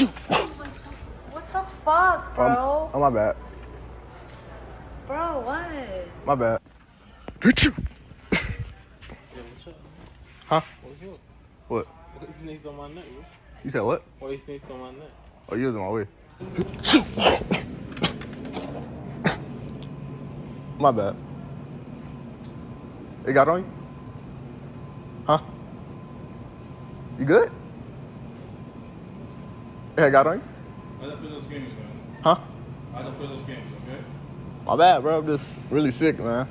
What the fuck, bro? Oh, my bad. Bro, what? My bad. Yeah, what's up? Huh? What's up? What? Why you sneezed on my neck, bro? You said what? Why you sneezed on my neck? Oh, you was on my way. My bad. It got on you? Huh? You good? It got on you? I just play those games, man. Huh? I just play those games, okay? My bad, bro. I'm just really sick, man.